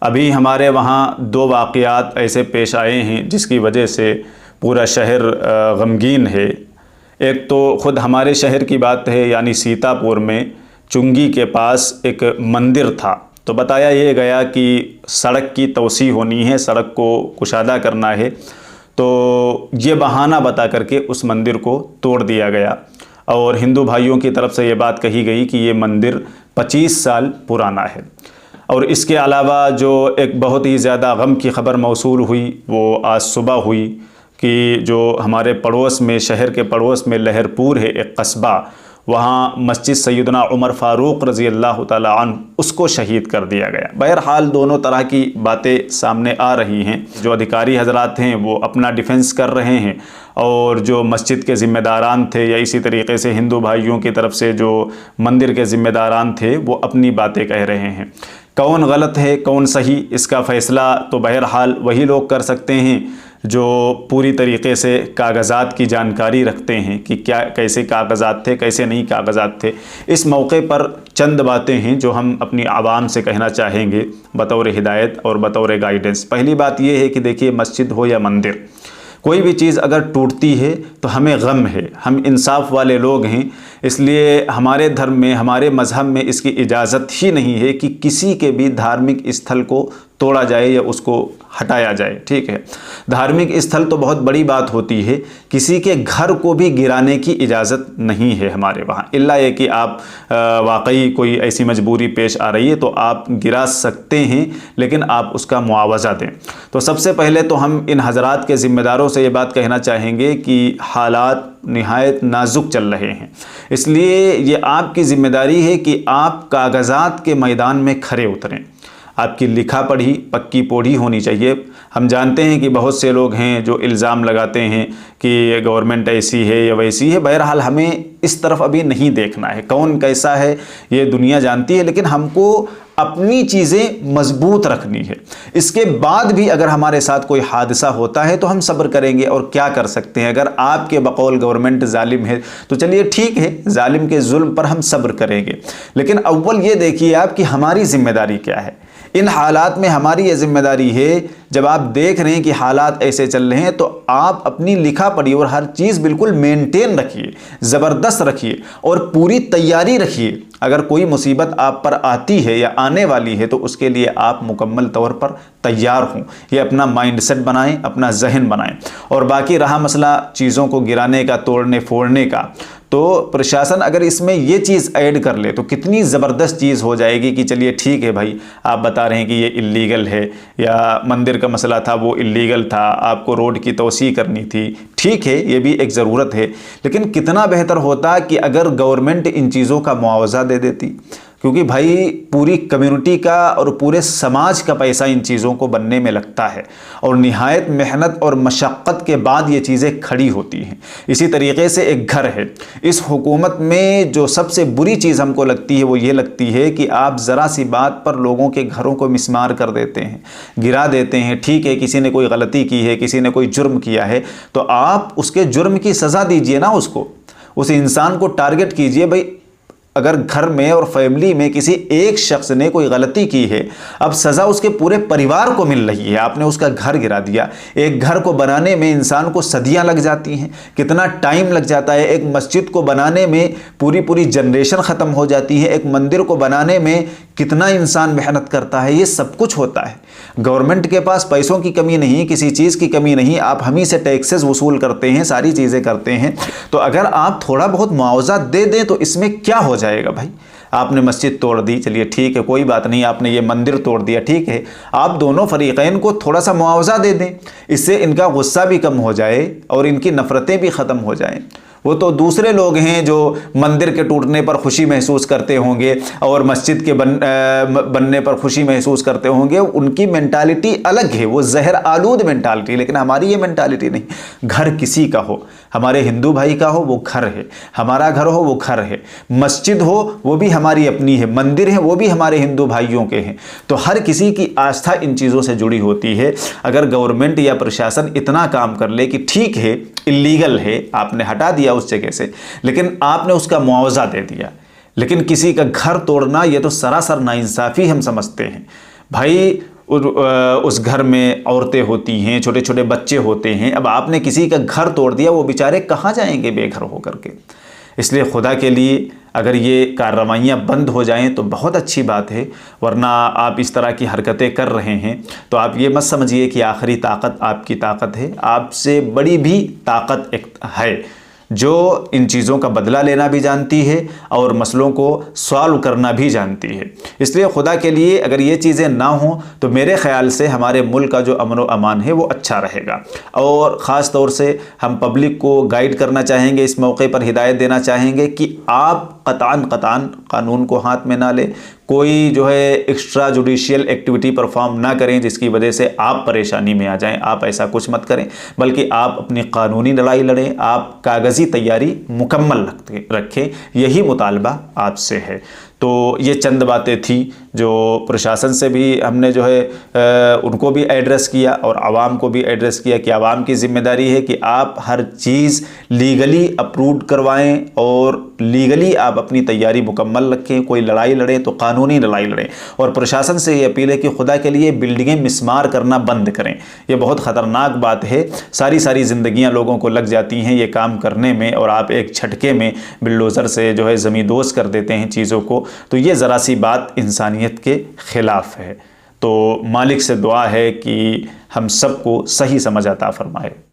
अभी हमारे वहाँ दो वाक़यात ऐसे पेश आए हैं जिसकी वजह से पूरा शहर गमगीन है। एक तो ख़ुद हमारे शहर की बात है, यानी सीतापुर में चुंगी के पास एक मंदिर था। तो बताया ये गया कि सड़क की तोसी होनी है, सड़क को कुशादा करना है, तो ये बहाना बता करके उस मंदिर को तोड़ दिया गया। और हिंदू भाइयों की तरफ से ये बात कही गई कि ये मंदिर 25 साल पुराना है। और इसके अलावा जो एक बहुत ही ज़्यादा गम की ख़बर मौसूल हुई वो आज सुबह हुई कि जो हमारे पड़ोस में, शहर के पड़ोस में लहरपुर है एक कस्बा, वहाँ मस्जिद सैयदना उमर फ़ारूक रज़ी अल्लाह ताला अन्हु उसको शहीद कर दिया गया। बहरहाल दोनों तरह की बातें सामने आ रही हैं। जो अधिकारी हजरात हैं वो अपना डिफेंस कर रहे हैं और जो मस्जिद के ज़िम्मेदारान थे या इसी तरीके से हिंदू भाइयों की तरफ से जो मंदिर के ज़िम्मेदारान थे वो अपनी बातें कह रहे हैं। कौन गलत है कौन सही, इसका फ़ैसला तो बहरहाल वही लोग कर सकते हैं जो पूरी तरीके से कागज़ात की जानकारी रखते हैं कि क्या कैसे कागज़ात थे, कैसे नहीं कागज़ात थे। इस मौके पर चंद बातें हैं जो हम अपनी आवाम से कहना चाहेंगे बतौर हिदायत और बतौर गाइडेंस। पहली बात यह है कि देखिए, मस्जिद हो या मंदिर, कोई भी चीज़ अगर टूटती है तो हमें गम है। हम इंसाफ वाले लोग हैं, इसलिए हमारे धर्म में, हमारे मज़हब में इसकी इजाज़त ही नहीं है कि किसी के भी धार्मिक स्थल को तोड़ा जाए या उसको हटाया जाए। ठीक है, धार्मिक स्थल तो बहुत बड़ी बात होती है, किसी के घर को भी गिराने की इजाज़त नहीं है हमारे वहाँ, इल्ला ये कि आप वाकई कोई ऐसी मजबूरी पेश आ रही है तो आप गिरा सकते हैं, लेकिन आप उसका मुआवज़ा दें। तो सबसे पहले तो हम इन हज़रात के ज़िम्मेदारों से ये बात कहना चाहेंगे कि हालात निहायत नाजुक चल रहे हैं, इसलिए ये आपकी ज़िम्मेदारी है कि आप कागज़ात के मैदान में खरे उतरें। आपकी लिखा पढ़ी पक्की पोढ़ी होनी चाहिए। हम जानते हैं कि बहुत से लोग हैं जो इल्ज़ाम लगाते हैं कि गवर्नमेंट ऐसी है या वैसी है। बहरहाल हमें इस तरफ अभी नहीं देखना है, कौन कैसा है ये दुनिया जानती है, लेकिन हमको अपनी चीज़ें मजबूत रखनी है। इसके बाद भी अगर हमारे साथ कोई हादसा होता है तो हम सब्र करेंगे और क्या कर सकते हैं। अगर आपके बकौल गवर्नमेंट जालिम है तो चलिए ठीक है, जालिम के जुल्म पर हम सब्र करेंगे, लेकिन अव्वल ये देखिए आप कि हमारी जिम्मेदारी क्या है। इन हालात में हमारी ये जिम्मेदारी है, जब आप देख रहे हैं कि हालात ऐसे चल रहे हैं तो आप अपनी लिखा पढ़ी और हर चीज़ बिल्कुल मेंटेन रखिए, ज़बरदस्त रखिए और पूरी तैयारी रखिए। अगर कोई मुसीबत आप पर आती है या आने वाली है तो उसके लिए आप मुकम्मल तौर पर तैयार हों। ये अपना माइंड सेट बनाएं, अपना जहन बनाएं। और बाकी रहा मसला चीज़ों को गिराने का, तोड़ने फोड़ने का, तो प्रशासन अगर इसमें ये चीज़ ऐड कर ले तो कितनी ज़बरदस्त चीज़ हो जाएगी कि चलिए ठीक है भाई, आप बता रहे हैं कि ये इल्लीगल है, या मंदिर का मसला था वो इल्लीगल था, आपको रोड की तोसी करनी थी, ठीक है ये भी एक ज़रूरत है, लेकिन कितना बेहतर होता कि अगर गवर्नमेंट इन चीज़ों का मुआवजा दे देती, क्योंकि भाई पूरी कम्युनिटी का और पूरे समाज का पैसा इन चीज़ों को बनने में लगता है और निहायत मेहनत और मशक्क़त के बाद ये चीज़ें खड़ी होती हैं। इसी तरीके से एक घर है, इस हुकूमत में जो सबसे बुरी चीज़ हमको लगती है वो ये लगती है कि आप ज़रा सी बात पर लोगों के घरों को मिसमार कर देते हैं, गिरा देते हैं। ठीक है, किसी ने कोई गलती की है, किसी ने कोई जुर्म किया है तो आप उसके जुर्म की सज़ा दीजिए ना, उसको, उस इंसान को टारगेट कीजिए। भाई अगर घर में और फैमिली में किसी एक शख्स ने कोई गलती की है, अब सज़ा उसके पूरे परिवार को मिल रही है, आपने उसका घर गिरा दिया। एक घर को बनाने में इंसान को सदियां लग जाती हैं, कितना टाइम लग जाता है। एक मस्जिद को बनाने में पूरी जनरेशन ख़त्म हो जाती है। एक मंदिर को बनाने में कितना इंसान मेहनत करता है, ये सब कुछ होता है। गवर्नमेंट के पास पैसों की कमी नहीं, किसी चीज़ की कमी नहीं, आप हम ही से टैक्सेस वसूल करते हैं, सारी चीज़ें करते हैं। तो अगर आप थोड़ा बहुत मुआवजा दे दें तो इसमें क्या हो जाएगा भाई। आपने मस्जिद तोड़ दी, चलिए ठीक है कोई बात नहीं, आपने ये मंदिर तोड़ दिया, ठीक है, आप दोनों फरीक़ैन को थोड़ा सा मुआवजा दे दें, इससे इनका गुस्सा भी कम हो जाए और इनकी नफ़रतें भी ख़त्म हो जाएं। वो तो दूसरे लोग हैं जो मंदिर के टूटने पर खुशी महसूस करते होंगे और मस्जिद के बनने पर खुशी महसूस करते होंगे, उनकी मेंटालिटी अलग है, वो जहर आलूद मेंटालिटी। लेकिन हमारी ये मेंटालिटी नहीं। घर किसी का हो, हमारे हिंदू भाई का हो वो घर है, हमारा घर हो वो घर है, मस्जिद हो वो भी हमारी अपनी है, मंदिर है वो भी हमारे हिंदू भाइयों के हैं। तो हर किसी की आस्था इन चीज़ों से जुड़ी होती है। अगर गवर्नमेंट या प्रशासन इतना काम कर ले कि ठीक है इल्लीगल है, आपने हटा दिया उस जगह से, लेकिन आपने उसका मुआवजा दे दिया, लेकिन किसी का घर तोड़ना ये तो सरासर नाइंसाफ़ी हम समझते हैं। भाई उस घर में औरतें होती हैं, छोटे छोटे बच्चे होते हैं। अब आपने किसी का घर तोड़ दिया, वो बेचारे कहाँ जाएंगे बेघर होकर के। इसलिए खुदा के लिए अगर ये कार्रवाइयाँ बंद हो जाएं तो बहुत अच्छी बात है, वरना आप इस तरह की हरकतें कर रहे हैं तो आप ये मत समझिए कि आखिरी ताकत आपकी ताकत है। आपसे बड़ी भी ताकत एक है जो इन चीज़ों का बदला लेना भी जानती है और मसलों को सॉल्व करना भी जानती है। इसलिए खुदा के लिए अगर ये चीज़ें ना हों तो मेरे ख़्याल से हमारे मुल्क का जो अमन व अमान है वो अच्छा रहेगा। और ख़ास तौर से हम पब्लिक को गाइड करना चाहेंगे, इस मौके पर हिदायत देना चाहेंगे कि आप क़तान कानून को हाथ में ना लें, कोई जो है एक्स्ट्रा जुडिशियल एक्टिविटी परफॉर्म ना करें जिसकी वजह से आप परेशानी में आ जाएं। आप ऐसा कुछ मत करें, बल्कि आप अपनी कानूनी लड़ाई लड़ें, आप कागज़ी तैयारी मुकम्मल रखें। यही मुतालबा आपसे है। तो ये चंद बातें थी जो प्रशासन से भी हमने जो है उनको भी एड्रेस किया और आवाम को भी एड्रेस किया कि आवाम की ज़िम्मेदारी है कि आप हर चीज़ लीगली अप्रूव्ड करवाएं और लीगली आप अपनी तैयारी मुकम्मल रखें। कोई लड़ाई लड़ें तो कानूनी लड़ाई लड़ें। और प्रशासन से ये अपील है कि खुदा के लिए बिल्डिंगें मिस्मार करना बंद करें। ये बहुत ख़तरनाक बात है। सारी ज़िंदगियां लोगों को लग जाती हैं ये काम करने में और आप एक झटके में बिल्डोज़र से जो है ज़मींदोज़ कर देते हैं चीज़ों को। तो ये ज़रा सी बात इंसानियत के ख़िलाफ़ है। तो मालिक से दुआ है कि हम सबको सही समझ अता फरमाए।